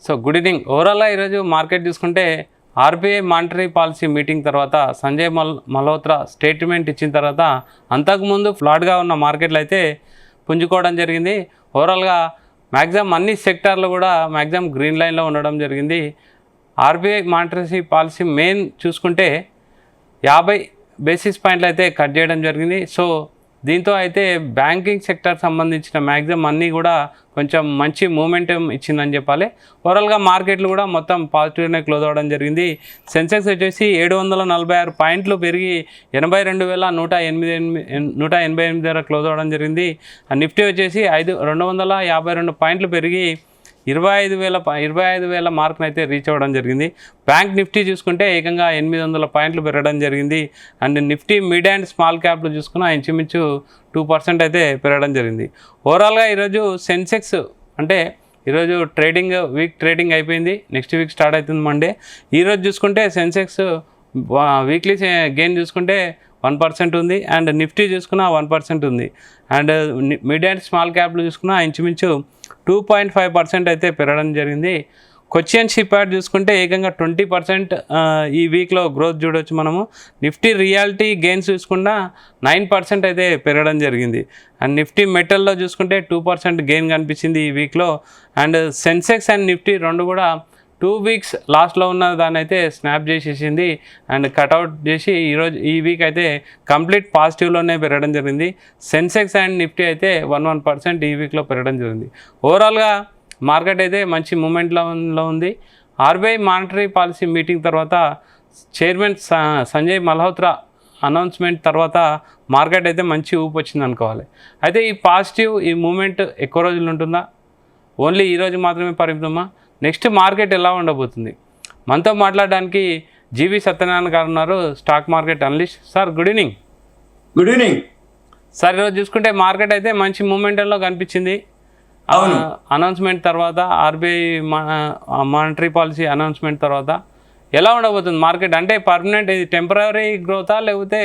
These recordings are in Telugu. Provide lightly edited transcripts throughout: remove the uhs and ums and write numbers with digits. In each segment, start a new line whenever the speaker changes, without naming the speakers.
So good evening. ఓవరాల్గా ఈరోజు మార్కెట్ చూసుకుంటే ఆర్బీఐ మానిటరీ పాలసీ మీటింగ్ తర్వాత సంజయ్ మల్హోత్రా స్టేట్మెంట్ ఇచ్చిన తర్వాత అంతకుముందు ఫ్లాట్గా ఉన్న మార్కెట్లు అయితే పుంజుకోవడం జరిగింది. ఓవరాల్గా మ్యాక్సిమం అన్ని సెక్టార్లు కూడా మ్యాక్సిమం గ్రీన్ లైన్లో ఉండడం జరిగింది. ఆర్బీఐ మానిటరీ పాలసీ మెయిన్ చూసుకుంటే 50 బేసిస్ పాయింట్లు అయితే కట్ చేయడం జరిగింది. సో దీంతో అయితే బ్యాంకింగ్ సెక్టర్ సంబంధించిన మ్యాక్సిమం అన్నీ కూడా కొంచెం మంచి మూమెంటం ఇచ్చిందని చెప్పాలి. ఓవరాల్గా మార్కెట్లు కూడా మొత్తం పాజిటివ్గానే క్లోజ్ అవ్వడం జరిగింది. సెన్సెక్స్ వచ్చేసి 746 పాయింట్లు పెరిగి 82,188 దగ్గర క్లోజ్ అవ్వడం జరిగింది. నిఫ్టీ వచ్చేసి 252 పాయింట్లు పెరిగి 25,000 మార్క్ని అయితే రీచ్ అవ్వడం జరిగింది. బ్యాంక్ నిఫ్టీ చూసుకుంటే ఏకంగా 800 పాయింట్లు పెరగడం జరిగింది. And Nifty mid and small క్యాప్లు చూసుకున్న ఇంచుమించు 2% అయితే పెరగడం జరిగింది. ఓవరాల్గా ఈరోజు సెన్సెక్స్ అంటే ఈరోజు వీక్ ట్రేడింగ్ అయిపోయింది. నెక్స్ట్ వీక్ స్టార్ట్ అవుతుంది మండే. ఈరోజు చూసుకుంటే సెన్సెక్స్ వీక్లీ గెయిన్ చూసుకుంటే 1% ఉంది. అండ్ నిఫ్టీ చూసుకున్న 1% ఉంది. అండ్ మిడ్ అండ్ స్మాల్ క్యాప్లు చూసుకున్న ఇంచుమించు 2.5% అయితే పెరగడం జరిగింది. కొచ్చిన్ షిప్ యార్డ్ చూసుకుంటే ఏకంగా 20% ఈ వీక్లో గ్రోత్ చూడవచ్చు మనము. నిఫ్టీ రియాలిటీ గెయిన్స్ చూసుకున్న 9% అయితే పెరగడం జరిగింది. అండ్ నిఫ్టీ మెటల్లో చూసుకుంటే 2% గెయిన్ కనిపించింది ఈ వీక్లో. అండ్ సెన్సెక్స్ అండ్ నిఫ్టీ రెండు కూడా 2 వీక్స్ లాస్ట్లో ఉన్న దాన్ని అయితే స్నాప్ చేసేసింది. అండ్ కట్అవుట్ చేసి ఈ వీక్ అయితే కంప్లీట్ పాజిటివ్లోనే పెరగడం జరిగింది. సెన్సెక్స్ అండ్ నిఫ్టీ అయితే 1% ఈ వీక్లో పెరగడం జరిగింది. ఓవరాల్గా మార్కెట్ అయితే మంచి మూమెంట్లో ఉంది. ఆర్బీఐ మానిటరీ పాలసీ మీటింగ్ తర్వాత చైర్మన్ సంజయ్ మల్హోత్రా అనౌన్స్మెంట్ తర్వాత మార్కెట్ అయితే మంచి ఊపు వచ్చింది అనుకోవాలి. అయితే ఈ మూమెంట్ ఎక్కువ రోజులు ఉంటుందా, ఓన్లీ ఈరోజు మాత్రమే పరిమితమా, నెక్స్ట్ మార్కెట్ ఎలా ఉండబోతుంది? మనతో మాట్లాడడానికి జీవి సత్యనారాయణ గారు ఉన్నారు, stock market analyst. Sir good evening.
Good evening
sir. ఈరోజు చూసుకుంటే మార్కెట్ అయితే మంచి మూమెంట్లో కనిపించింది. అనౌన్స్మెంట్ తర్వాత ఆర్బీఐ మానిటరీ పాలసీ అనౌన్స్మెంట్ తర్వాత ఎలా ఉండబోతుంది మార్కెట్? అంటే పర్మనెంట్ ఇది టెంపరీ గ్రోతా లేకపోతే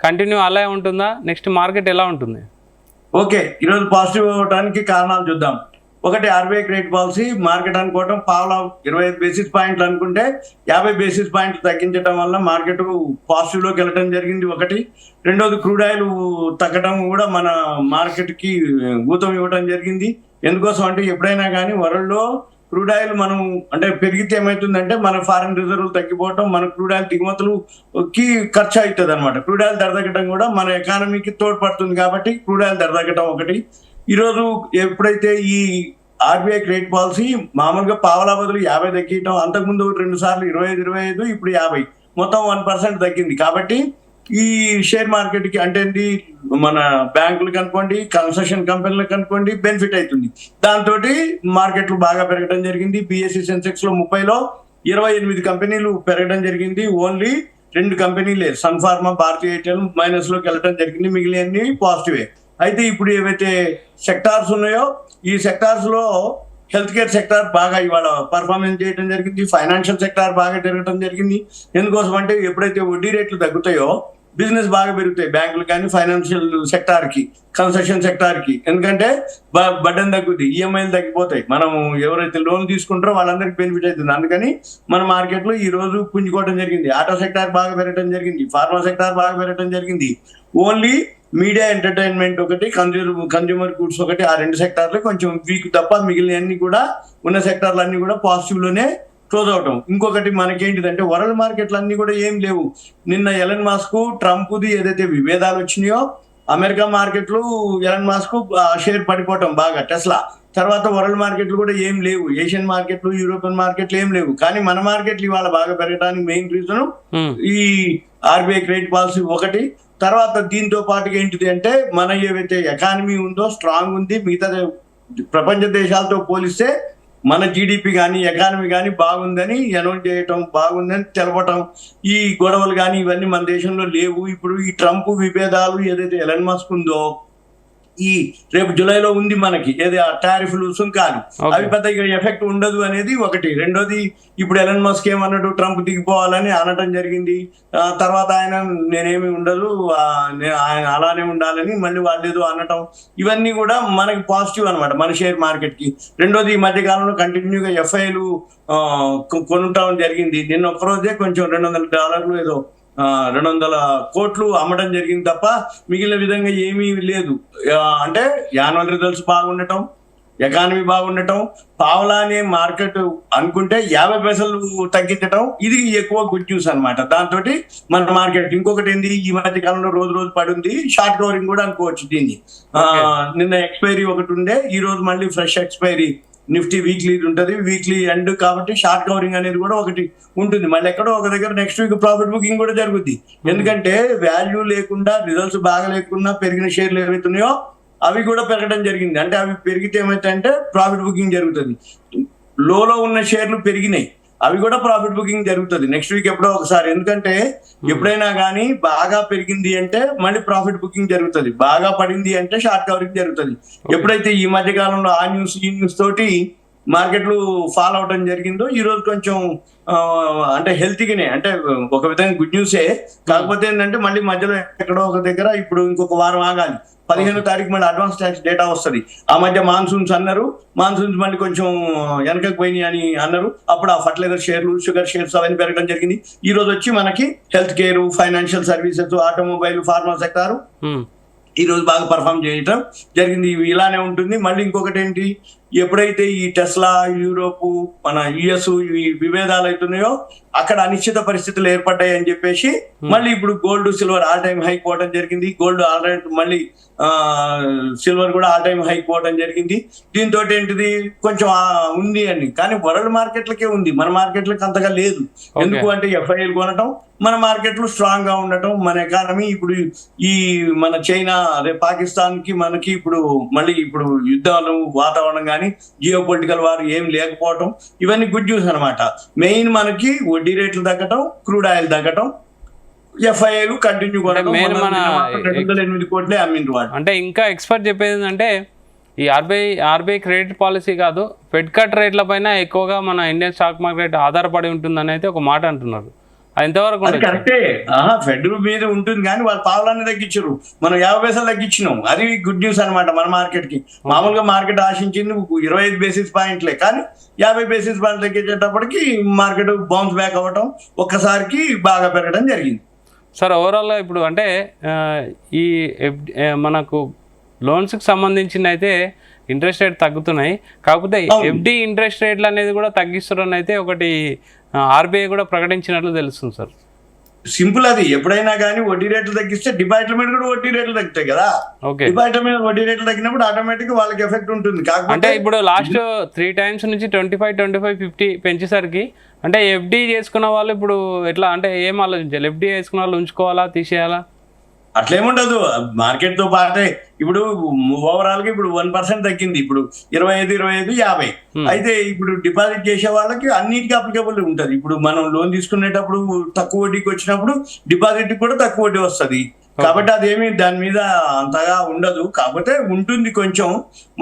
కంటిన్యూ అలా ఉంటుందా? నెక్స్ట్ మార్కెట్ ఎలా ఉంటుంది?
ఓకే, ఈరోజు పాజిటివ్ అవ్వడానికి కారణాలు చూద్దాం. ఒకటి, ఆర్బీఐ క్రెడిట్ పాలసీ మార్కెట్ అనుకోవటం 25 బేసిస్ పాయింట్లు అనుకుంటే 50 బేసిస్ పాయింట్లు తగ్గించడం వల్ల మార్కెట్ పాజిటివ్లోకి వెళ్ళడం జరిగింది ఒకటి. రెండోది, క్రూడ్ ఆయిల్ తగ్గడం కూడా మన మార్కెట్కి ఊతం ఇవ్వడం జరిగింది. ఎందుకోసం అంటే ఎప్పుడైనా కానీ వరల్డ్లో క్రూడ్ ఆయిల్ మనం అంటే పెరిగితే ఏమవుతుందంటే మన ఫారెన్ రిజర్వ్లు తగ్గిపోవటం, మన క్రూడ్ ఆయిల్ దిగుమతులకి ఖర్చు అవుతుంది అనమాట. క్రూడ్ ఆయిల్ ధర తగ్గడం కూడా మన ఎకానమీకి తోడ్పడుతుంది కాబట్టి క్రూడ్ ఆయిల్ ధర తగ్గడం ఒకటి. ఈరోజు ఎప్పుడైతే ఈ ఆర్బీఐ క్రెడిట్ పాలసీ మామూలుగా పావలా బదులు 50 తగ్గించడం, అంతకుముందు 2 సార్లు 25, ఇప్పుడు 50, మొత్తం 1% తగ్గింది. కాబట్టి ఈ షేర్ మార్కెట్కి అంటే మన బ్యాంకులకు అనుకోండి, కన్స్ట్రక్షన్ కంపెనీలకు అనుకోండి బెనిఫిట్ అవుతుంది. దాంతో మార్కెట్లు బాగా పెరగడం జరిగింది. బిఎస్సి సెన్సెక్స్లో 30లో 28 కంపెనీలు పెరగడం జరిగింది. ఓన్లీ 2 కంపెనీలే సన్ ఫార్మా, భారతీయ ఎయిర్టెల్ మైనస్లోకి వెళ్ళడం జరిగింది. మిగిలినన్ని పాజిటివే. అయితే ఇప్పుడు ఏవైతే సెక్టార్స్ ఉన్నాయో ఈ సెక్టార్స్లో హెల్త్ కేర్ సెక్టార్ బాగా ఇవాళ పర్ఫార్మెన్స్ చేయడం జరిగింది. ఫైనాన్షియల్ సెక్టార్ బాగా పెరగడం జరిగింది. ఎందుకోసం అంటే ఎప్పుడైతే వడ్డీ రేట్లు తగ్గుతాయో బిజినెస్ బాగా పెరుగుతాయి, బ్యాంకులు కానీ ఫైనాన్షియల్ సెక్టార్కి, కన్స్ట్రక్షన్ సెక్టార్కి. ఎందుకంటే బడ్డన్ తగ్గుద్ది, ఈఎంఐలు తగ్గిపోతాయి. మనం ఎవరైతే లోన్ తీసుకుంటారో వాళ్ళందరికీ బెనిఫిట్ అవుతుంది. అందుకని మన మార్కెట్లో ఈ రోజు పుంజుకోవడం జరిగింది. ఆటో సెక్టార్ బాగా పెరగడం జరిగింది, ఫార్మా సెక్టార్ బాగా పెరగడం జరిగింది. ఓన్లీ మీడియా ఎంటర్టైన్మెంట్ ఒకటి, కన్జ్యూమర్ గుడ్స్ ఒకటి, ఆ 2 సెక్టార్లు కొంచెం వీక్ తప్ప మిగిలినన్ని కూడా ఉన్న సెక్టార్లు అన్ని కూడా పాజిటివ్లోనే క్లోజ్ అవటం. ఇంకొకటి మనకేంటిదంటే వరల్డ్ మార్కెట్లు అన్ని కూడా ఏం లేవు. నిన్న ఎలన్ మాస్క్ ట్రంప్ది ఏదైతే విభేదాలు వచ్చినాయో అమెరికా మార్కెట్లు ఎలన్ మాస్క్ షేర్ పడిపోవటం బాగా టెస్లా తర్వాత వరల్డ్ మార్కెట్లు కూడా ఏం లేవు. ఏషియన్ మార్కెట్లు, యూరోపియన్ మార్కెట్లు ఏం లేవు. కానీ మన మార్కెట్లు ఇవాళ బాగా పెరగడానికి మెయిన్ రీజన్ ఈ ఆర్బీఐ క్రెడిట్ పాలసీ ఒకటి. తర్వాత దీంతో పాటుగా ఏంటిది అంటే మన ఏవైతే ఎకానమీ ఉందో స్ట్రాంగ్ ఉంది. మిగతా ప్రపంచ దేశాలతో పోలిస్తే మన జీడిపి కానీ ఎకానమీ కానీ బాగుందని అనౌన్స్ చేయటం, బాగుందని తెలపటం. ఈ గొడవలు కానీ ఇవన్నీ మన దేశంలో లేవు. ఇప్పుడు ఈ ట్రంప్ విభేదాలు ఏదైతే ఎలన్ మస్క్ ఉందో ఈ రేపు జూలైలో ఉంది మనకి ఏది ఆ టారిఫ్లు సుంకాలు అవి పెద్ద ఎఫెక్ట్ ఉండదు అనేది ఒకటి. రెండోది ఇప్పుడు ఎలన్ మస్క్ ఏమన్నాడు, ట్రంప్ దిగిపోవాలని అనటం జరిగింది. తర్వాత ఆయన నేనేమి ఉండదు ఆయన అలానే ఉండాలని మళ్ళీ వాళ్ళు ఏదో అనటం, ఇవన్నీ కూడా మనకి పాజిటివ్ అనమాట మన షేర్ మార్కెట్ కి. రెండోది ఈ మధ్య కాలంలో కంటిన్యూగా ఎఫ్ఐలు కొనుక్కోవడం జరిగింది. నిన్న ఒక్కరోజే కొంచెం $200 ఏదో 200 కోట్లు అమ్మడం జరిగింది తప్ప మిగిలిన విధంగా ఏమీ లేదు. అంటే యాన్యువల్ రిజల్ట్స్ బాగుండటం, ఎకానమీ బాగుండటం, పావలానే మార్కెట్ అనుకుంటే 50 పైసలు తగ్గించడం, ఇది ఎక్కువ గుడ్ న్యూస్ అనమాట. దాంతో మన మార్కెట్ ఇంకొకటి ఏంది, ఈ మధ్య కాలంలో రోజు పడింది, షార్ట్ కవరింగ్ కూడా అనుకోవచ్చు దీన్ని. నిన్న ఎక్స్పైరీ ఒకటి ఉండే, ఈ రోజు మళ్ళీ ఫ్రెష్ ఎక్స్పైరీ నిఫ్టీ వీక్లీ ఉంటుంది, వీక్లీ ఎండ్ కాబట్టి షార్ట్ కవరింగ్ అనేది కూడా ఒకటి ఉంటుంది. మళ్ళీ ఎక్కడో ఒక దగ్గర నెక్స్ట్ వీక్ ప్రాఫిట్ బుకింగ్ కూడా జరుగుద్ది. ఎందుకంటే వాల్యూ లేకుండా రిజల్ట్స్ బాగా లేకుండా పెరిగిన షేర్లు ఏవైతున్నాయో అవి కూడా పెరగడం జరిగింది. అంటే అవి పెరిగితే ఏమైతే ప్రాఫిట్ బుకింగ్ జరుగుతుంది. లోలో ఉన్న షేర్లు పెరిగినాయి, అవి కూడా ప్రాఫిట్ బుకింగ్ జరుగుతుంది నెక్స్ట్ వీక్ ఎప్పుడో ఒకసారి. ఎందుకంటే ఎప్పుడైనా కానీ బాగా పెరిగింది అంటే మళ్ళీ ప్రాఫిట్ బుకింగ్ జరుగుతుంది, బాగా పడింది అంటే షార్ట్ కవరింగ్ జరుగుతుంది. ఎప్పుడైతే ఈ మధ్య కాలంలో ఆ న్యూస్ ఈ న్యూస్ తోటి మార్కెట్లు ఫాలో అవడం జరిగిందో ఈ రోజు కొంచెం అంటే హెల్తీగానే, అంటే ఒక విధంగా గుడ్ న్యూసే. కాకపోతే ఏంటంటే మళ్ళీ మధ్యలో ఎక్కడో ఒక దగ్గర ఇప్పుడు ఇంకొక వారం ఆగాలి. 15వ తారీఖు మళ్ళీ అడ్వాన్స్ ట్యాక్స్ డేటా వస్తుంది. ఆ మధ్య మాన్సూన్స్ అన్నారు, మాన్సూన్స్ మళ్ళీ కొంచెం వెనకకు పోయినాయి అని అన్నారు. అప్పుడు ఆ ఫర్టిలైజర్ షేర్లు, షుగర్ షేర్స్ అవన్నీ పెరగడం జరిగింది. ఈ రోజు వచ్చి మనకి health care, financial services, automobile, pharma sector ఈ రోజు బాగా పర్ఫామ్ చేయటం జరిగింది. ఇలానే ఉంటుంది. మళ్ళీ ఇంకొకటి ఏంటి, ఎప్పుడైతే ఈ టెస్లా, యూరోప్, మన యుఎస్ ఈ విభేదాలు అవుతున్నాయో అక్కడ అనిశ్చిత పరిస్థితులు ఏర్పడ్డాయి అని చెప్పేసి మళ్ళీ ఇప్పుడు gold, silver all time high పోవడం జరిగింది. గోల్డ్ ఆల్రెడీ మళ్ళీ సిల్వర్ కూడా ఆల్ టైమ్ హై పోవడం జరిగింది. దీంతో ఏంటిది కొంచెం ఉంది అని, కానీ వరల్డ్ మార్కెట్లకే ఉంది, మన మార్కెట్లకి అంతగా లేదు. ఎందుకు అంటే ఎఫ్ఐఎల్ కొనటం, మన మార్కెట్లు స్ట్రాంగ్ గా ఉండటం, మన ఎకానమీ ఇప్పుడు ఈ మన చైనా అదే పాకిస్తాన్ కి మనకి ఇప్పుడు మళ్ళీ ఇప్పుడు యుద్ధాలు వాతావరణం కానీ జియో పొలిటికల్ వార్ ఏం లేకపోవటం, ఇవన్నీ గుడ్ న్యూస్ అనమాట. మెయిన్ మనకి వడ్డీ రేట్లు తగ్గటం, క్రూడ్ ఆయిల్ తగ్గటం, ఎఫ్ఐఐలు కంటిన్యూ కొనడం, 208 కోట్లే అమ్మిండ్రు వాళ్ళు.
అంటే ఇంకా ఎక్స్పర్ట్ చెప్పేది ఏంటంటే ఈ ఆర్బీఐ క్రెడిట్ పాలసీ కాదు, ఫెడ్ కట్ రేట్ల పైన ఎక్కువగా మన ఇండియన్ స్టాక్ మార్కెట్ ఆధారపడి ఉంటుందని అయితే ఒక మాట అంటున్నారు. అది ఎంతవరకు
కరెక్టే. ఫెడ్ మీద ఉంటుంది కానీ వాళ్ళు పావులాన్ని తగ్గించారు, మనం 50 పైసలు తగ్గించినాం. అది గుడ్ న్యూస్ అనమాట మన మార్కెట్ కి. మామూలుగా మార్కెట్ ఆశించింది 25 బేసిస్ పాయింట్లే, కానీ 50 బేసిస్ పాయింట్లు తగ్గించేటప్పటికి మార్కెట్ బౌన్స్ బ్యాక్ అవ్వటం, ఒక్కసారికి బాగా పెరగడం జరిగింది.
సార్ ఓవరాల్గా ఇప్పుడు అంటే ఈ మనకు లోన్స్కి సంబంధించిన అయితే ఇంట్రెస్ట్ రేట్ తగ్గుతున్నాయి, కాకపోతే ఎఫ్డి ఇంట్రెస్ట్ రేట్లు అనేది కూడా తగ్గిస్తారని అయితే ఒకటి ఆర్బీఐ కూడా ప్రకటించినట్లు తెలుస్తుంది సార్.
సింపుల్, అది ఎప్పుడైనా కానీ వడ్డీ రేట్లు తగ్గిస్తే డిపాజిట్ల మీద కూడా వడ్డీ రేట్లు తగ్గుతాయి కదా. డిపాజిట్ల మీద వడ్డీ రేట్లు తగ్గినప్పుడు ఆటోమేటిక్ గా వాళ్ళకి ఎఫెక్ట్ ఉంటుంది.
అంటే ఇప్పుడు లాస్ట్ 3 times నుంచి 25, 50 పెంచేసరికి అంటే ఎఫ్డి చేసుకున్న వాళ్ళు ఇప్పుడు ఎట్లా అంటే ఏం ఆలోచించాలి? ఎఫ్డి చేసుకున్న వాళ్ళు ఉంచుకోవాలా, తీసేయాలా?
అట్లేముండదు, మార్కెట్ తో పాటే. ఇప్పుడు ఓవరాల్ గా ఇప్పుడు 1% తగ్గింది, ఇప్పుడు 25, 50. అయితే ఇప్పుడు డిపాజిట్ చేసే వాళ్ళకి అన్నిటికీ అప్లికబుల్ ఉంటది. ఇప్పుడు మనం లోన్ తీసుకునేటప్పుడు తక్కువ వడ్డీకి వచ్చినప్పుడు డిపాజిట్ కూడా తక్కువ వడ్డీ వస్తుంది. కాబట్టి అదేమి దాని మీద అంతగా ఉండదు, కాకపోతే ఉంటుంది కొంచెం.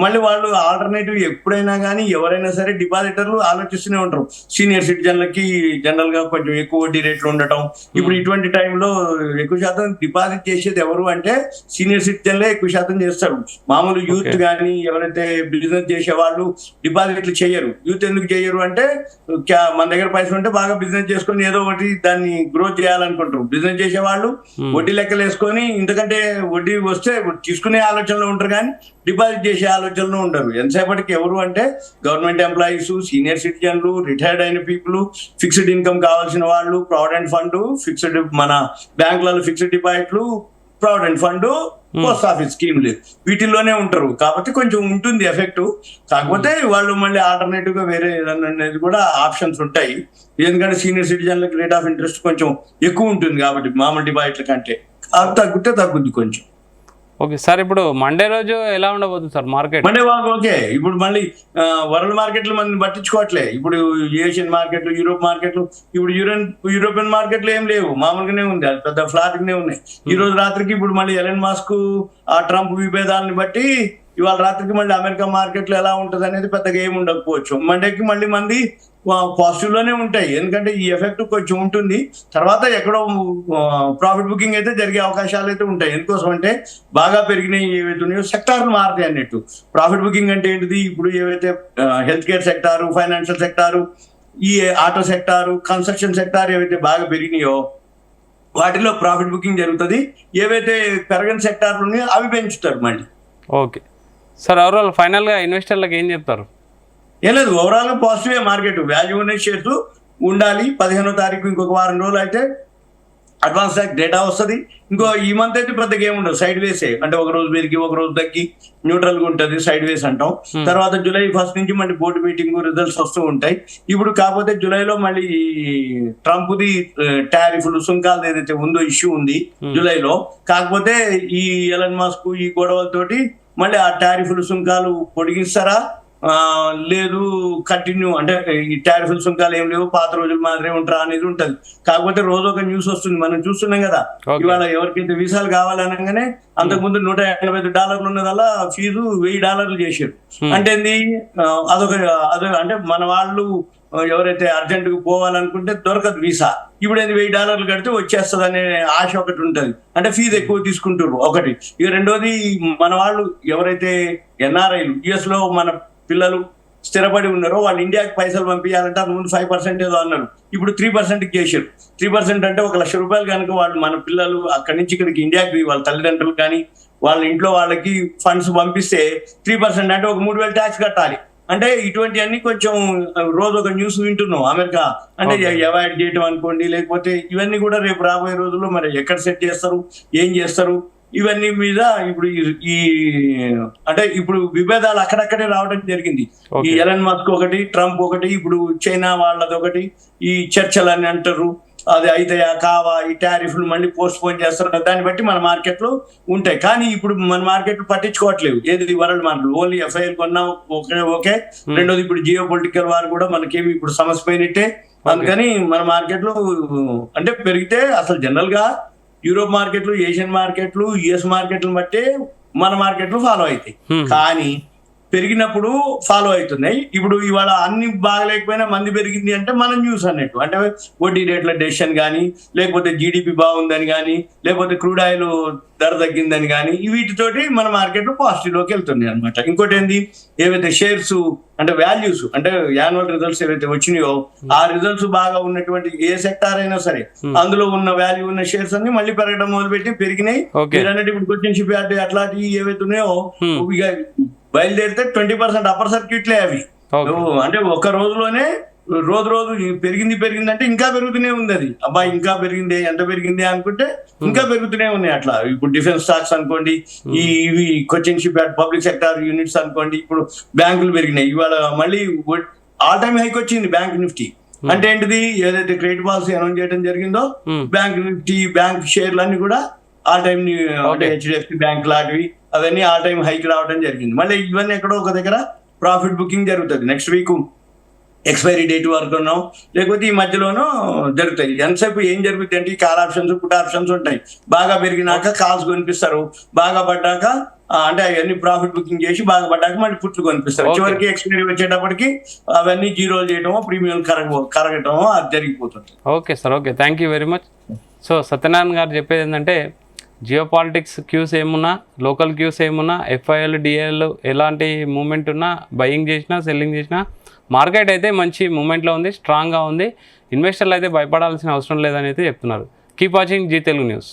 మళ్ళీ వాళ్ళు ఆల్టర్నేటివ్ ఎప్పుడైనా కానీ ఎవరైనా సరే డిపాజిటర్లు ఆలోచిస్తూనే ఉంటారు. సీనియర్ సిటిజన్లకి జనరల్ గా కొంచెం ఎక్కువ వడ్డీ రేట్లు ఉండటం, ఇప్పుడు ఇటువంటి టైంలో ఎక్కువ శాతం డిపాజిట్ చేసేది ఎవరు అంటే సీనియర్ సిటిజన్లే ఎక్కువ శాతం చేస్తారు. మామూలు యూత్ కానీ ఎవరైతే బిజినెస్ చేసే వాళ్ళు డిపాజిట్లు చేయరు. యూత్ ఎందుకు చేయరు అంటే మన దగ్గర పైసలు ఉంటే బాగా బిజినెస్ చేసుకొని ఏదో ఒకటి దాన్ని గ్రోత్ చేయాలనుకుంటారు. బిజినెస్ చేసే వాళ్ళు వడ్డీ లెక్కలు వేసుకొని, ఎందుకంటే వడ్డీ వస్తే తీసుకునే ఆలోచనలో ఉంటారు కానీ డిపాజిట్ చేసే ఆలోచనలో ఉండరు. ఎంతసేపటికి ఎవరు అంటే గవర్నమెంట్ ఎంప్లాయీస్, సీనియర్ సిటిజన్లు, రిటైర్డ్ అయిన పీపుల్, ఫిక్స్డ్ ఇన్కమ్ కావాల్సిన వాళ్ళు, ప్రావిడెంట్ ఫండ్, ఫిక్స్డ్ మన బ్యాంకులలో ఫిక్స్డ్ డిపాజిట్లు, ప్రావిడెంట్ ఫండ్, పోస్ట్ ఆఫీస్ స్కీమ్లు, వీటిల్లోనే ఉంటారు. కాబట్టి కొంచెం ఉంటుంది ఎఫెక్ట్. కాకపోతే వాళ్ళు మళ్ళీ ఆల్టర్నేటివ్ గా వేరే ఏదన్నా అనేది కూడా ఆప్షన్స్ ఉంటాయి. ఎందుకంటే సీనియర్ సిటిజన్లకు రేట్ ఆఫ్ ఇంట్రెస్ట్ కొంచెం ఎక్కువ ఉంటుంది కాబట్టి మామూలు డిపాజిట్ల కంటే అది తగ్గితే తగ్గుద్ది కొంచెం.
ఓకే సార్, ఇప్పుడు మండే రోజు ఎలా ఉండబోతుంది sir market?
Monday walk okay. ఇప్పుడు మళ్ళీ వరల్డ్ మార్కెట్లు మనం పట్టించుకోవట్లే. ఇప్పుడు ఏషియన్ మార్కెట్లు, యూరోప్ మార్కెట్లు, ఇప్పుడు యూరోపియన్ మార్కెట్లు ఏం లేవు, మామూలుగానే ఉంది, అది పెద్ద ఫ్లాట్గానే ఉన్నాయి. ఈ రోజు రాత్రికి ఇప్పుడు మళ్ళీ ఎలన్ మాస్క్ ఆ ట్రంప్ విభేదాలను బట్టి ఇవాళ రాత్రికి మళ్ళీ అమెరికా మార్కెట్లో ఎలా ఉంటుంది అనేది పెద్దగా ఏమి ఉండకపోవచ్చు. మండేకి మళ్ళీ మంది పాజిటివ్ లోనే ఉంటాయి, ఎందుకంటే ఈ ఎఫెక్ట్ కొంచెం ఉంటుంది. తర్వాత ఎక్కడో ప్రాఫిట్ బుకింగ్ అయితే జరిగే అవకాశాలు అయితే ఉంటాయి. ఎందుకోసం అంటే బాగా పెరిగినాయి ఏవైతే ఉన్నాయో సెక్టార్లు మారుతాయి అన్నట్టు. ప్రాఫిట్ బుకింగ్ అంటే ఏంటిది, ఇప్పుడు ఏవైతే health care sector, financial sector, ఈ ఆటో సెక్టారు, కన్స్ట్రక్షన్ సెక్టార్ ఏవైతే బాగా పెరిగినాయో వాటిలో ప్రాఫిట్ బుకింగ్ జరుగుతుంది. ఏవైతే పెరగని సెక్టార్లు ఉన్నాయో అవి పెంచుతారు మళ్ళీ.
ఓకే సార్, ఓవరాల్ ఫైనల్గా ఇన్వెస్టర్లకు ఏం చెప్తారు?
ఏం లేదు, ఓవరాల్ పాజిటివ్ మార్కెట్. వాల్యూ ఉన్న షేర్స్ ఉండాలి. 15వ తారీఖు ఇంకొక వారం రోజులు అయితే అడ్వాన్స్ డేటా వస్తుంది. ఈ మంత్ అయితే పెద్దగా ఏముండదు, సైడ్ వేసే, అంటే ఒక రోజు పెరిగి ఒక రోజు తగ్గి న్యూట్రల్ గా ఉంటుంది, సైడ్ వేస్ అంటాం. తర్వాత జూలై 1 నుంచి మళ్ళీ బోర్డు మీటింగ్ రిజల్ట్స్ వస్తూ ఉంటాయి. ఇప్పుడు కాకపోతే జూలైలో మళ్ళీ ట్రంప్ ది టారిఫ్లు, సుంకాలు ఏదైతే ఉందో ఇష్యూ ఉంది జూలైలో. కాకపోతే ఈ ఎలన్ మాస్క్ ఈ గొడవలతోటి మళ్ళీ ఆ టారిఫ్లు, సుంకాలు పొడిగిస్తారా లేదు కంటిన్యూ, అంటే ఈ టారిఫ్ల సుంకాలు ఏం లేవు, పాత రోజులు మాదిరే ఉంటారా అనేది ఉంటది. కాకపోతే రోజు ఒక న్యూస్ వస్తుంది, మనం చూస్తున్నాం కదా. ఇవాళ ఎవరికైతే వీసాలు కావాలనగానే అంతకుముందు $185 ఉన్నదల్లా ఫీజు $1000 చేశారు. అంటే అంటే మన వాళ్ళు ఎవరైతే అర్జెంట్ గా పోవాలనుకుంటే దొరకదు వీసా. ఇప్పుడు $1000 కడితే వచ్చేస్తుంది అనే ఆశ ఒకటి ఉంటది, అంటే ఫీజు ఎక్కువ తీసుకుంటారు ఒకటి. ఇక రెండోది, మన వాళ్ళు ఎవరైతే ఎన్ఆర్ఐలు యుఎస్ లో మన పిల్లలు స్థిరపడి ఉన్నారో వాళ్ళు ఇండియాకి పైసలు పంపించాలంటే అది ముందు 5% ఏదో అన్నారు, ఇప్పుడు 3% చేశారు. 3% అంటే ₹1,00,000 కనుక వాళ్ళు మన పిల్లలు అక్కడి నుంచి ఇక్కడికి ఇండియాకి వాళ్ళ తల్లిదండ్రులు కానీ వాళ్ళ ఇంట్లో వాళ్ళకి ఫండ్స్ పంపిస్తే 3% అంటే ఒక 3,000 ట్యాక్స్ కట్టాలి. అంటే ఇటువంటివన్నీ కొంచెం రోజు ఒక న్యూస్ వింటున్నాం. అమెరికా అంటే అవాయిడ్ చేయడం అనుకోండి, లేకపోతే ఇవన్నీ కూడా రేపు రాబోయే రోజుల్లో మరి ఎక్కడ సెట్ చేస్తారు, ఏం చేస్తారు, ఇవన్నీ మీద ఇప్పుడు ఈ అంటే ఇప్పుడు విభేదాలు అక్కడక్కడే రావడం జరిగింది. ఈ ఎలన్ మస్క్ ఒకటి, ట్రంప్ ఒకటి, ఇప్పుడు చైనా వాళ్ళది ఒకటి, ఈ చర్చలు అని అంటారు, అది అయితే కావా, ఈ టారిఫ్లు మళ్ళీ పోస్ట్ పోన్ చేస్తారు. దాన్ని బట్టి మన మార్కెట్లు ఉంటాయి. కానీ ఇప్పుడు మన మార్కెట్లు పట్టించుకోవట్లేదు, ఏది వరల్డ్ మార్కెట్, ఓన్లీ ఎఫ్ఐఎల్ కొన్నా ఓకే. రెండోది ఇప్పుడు జియో పొలిటికల్ వారు కూడా మనకేమి ఇప్పుడు సమస్య పోయినట్టే. అందుకని మన మార్కెట్లు అంటే పెరిగితే అసలు జనరల్ గా యూరోప్ మార్కెట్లు, ఏషియన్ మార్కెట్లు, యుఎస్ మార్కెట్లు బట్టే మన మార్కెట్లు ఫాలో అవుతాయి. కానీ పెరిగినప్పుడు ఫాలో అవుతున్నాయి. ఇప్పుడు ఇవాళ అన్ని బాగలేకపోయినా మంది పెరిగింది అంటే మన న్యూస్ అన్నట్టు, అంటే వడ్డీ రేట్ల డెసిషన్ కానీ, లేకపోతే జీడిపి బాగుందని కానీ, లేకపోతే క్రూడ్ ఆయిల్ ధర తగ్గిందని కానీ, వీటితోటి మన మార్కెట్ పాజిటివ్ లోకి వెళ్తుంది అనమాట. ఇంకోటి ఏంది, ఏవైతే షేర్స్ అంటే వాల్యూస్, అంటే యాన్యువల్ రిజల్ట్స్ ఏవైతే వచ్చినాయో ఆ రిజల్ట్స్ బాగా ఉన్నటువంటి ఏ సెక్టార్ అయినా సరే అందులో ఉన్న వాల్యూ ఉన్న షేర్స్ అన్ని మళ్ళీ పెరగడం మొదలుపెట్టి పెరిగినాయి. మీరన్నట్టు ఇప్పుడు క్వశ్చన్ షిప్ యార్డ్ అట్లాంటివి ఏవైతే ఉన్నాయో ఇక బయలుదేరితే 20% అప్పర్ సర్క్యూట్లే అవి. అంటే ఒక రోజులోనే రోజు పెరిగింది అంటే ఇంకా పెరుగుతూనే ఉంది. అది అబ్బా ఇంకా పెరిగింది, ఎంత పెరిగింది అనుకుంటే ఇంకా పెరుగుతూనే ఉన్నాయి. అట్లా ఇప్పుడు డిఫెన్స్ స్టాక్స్ అనుకోండి, ఇవి coaching ship yard, public sector units అనుకోండి, ఇప్పుడు బ్యాంకులు పెరిగినాయి. ఇవాళ మళ్ళీ ఆల్ టైమ్ హైక్ వచ్చింది బ్యాంక్ నిఫ్టీ. అంటే ఏంటిది, ఏదైతే క్రెడిట్ పాలసీ అనౌన్స్ చేయడం జరిగిందో బ్యాంక్ నిఫ్టీ, బ్యాంక్ షేర్లు అన్ని కూడా ఆల్ టైమ్, అంటే హెచ్డిఎఫ్సి బ్యాంక్ లాంటివి అవన్నీ ఆల్ టైమ్ హైక్ రావడం జరిగింది. మళ్ళీ ఇవన్నీ ఎక్కడో ఒక దగ్గర ప్రాఫిట్ బుకింగ్ జరుగుతుంది. నెక్స్ట్ వీక్ ఎక్స్పైరీ డేట్ వరకు ఉన్నాం, లేకపోతే ఈ మధ్యలోనూ జరుగుతాయి. ఎంతసేపు ఏం జరుగుతుంది అంటే కాల్ ఆప్షన్స్, పుట్ ఆప్షన్స్ ఉంటాయి. బాగా పెరిగినాక కాల్స్ కొనిపిస్తారు, బాగా పడ్డాక అంటే అవన్నీ ప్రాఫిట్ బుకింగ్ చేసి బాగా పడ్డాక మళ్ళీ పుట్లు కొనిపిస్తారు. చివరికి ఎక్స్పైరీ వచ్చేటప్పటికి అవన్నీ జీరోలు చేయటమో, ప్రీమియం కరగటమో అది జరిగిపోతుంది.
Okay sir, okay, thank you very much. So Satyanarayana గారు చెప్పేది ఏంటంటే, జియో పాలిటిక్స్ క్యూస్ ఏమున్నా, లోకల్ క్యూస్ ఏమున్నా, ఎఫ్ఐఎల్, డిఐఎల్ ఎలాంటి మూమెంట్ ఉన్నా, బయింగ్ చేసినా సెల్లింగ్ చేసినా మార్కెట్ అయితే మంచి మూమెంట్లో ఉంది, స్ట్రాంగ్గా ఉంది. ఇన్వెస్టర్లు అయితే భయపడాల్సిన అవసరం లేదని అయితే చెప్తున్నారు. Keep watching Zee Telugu news.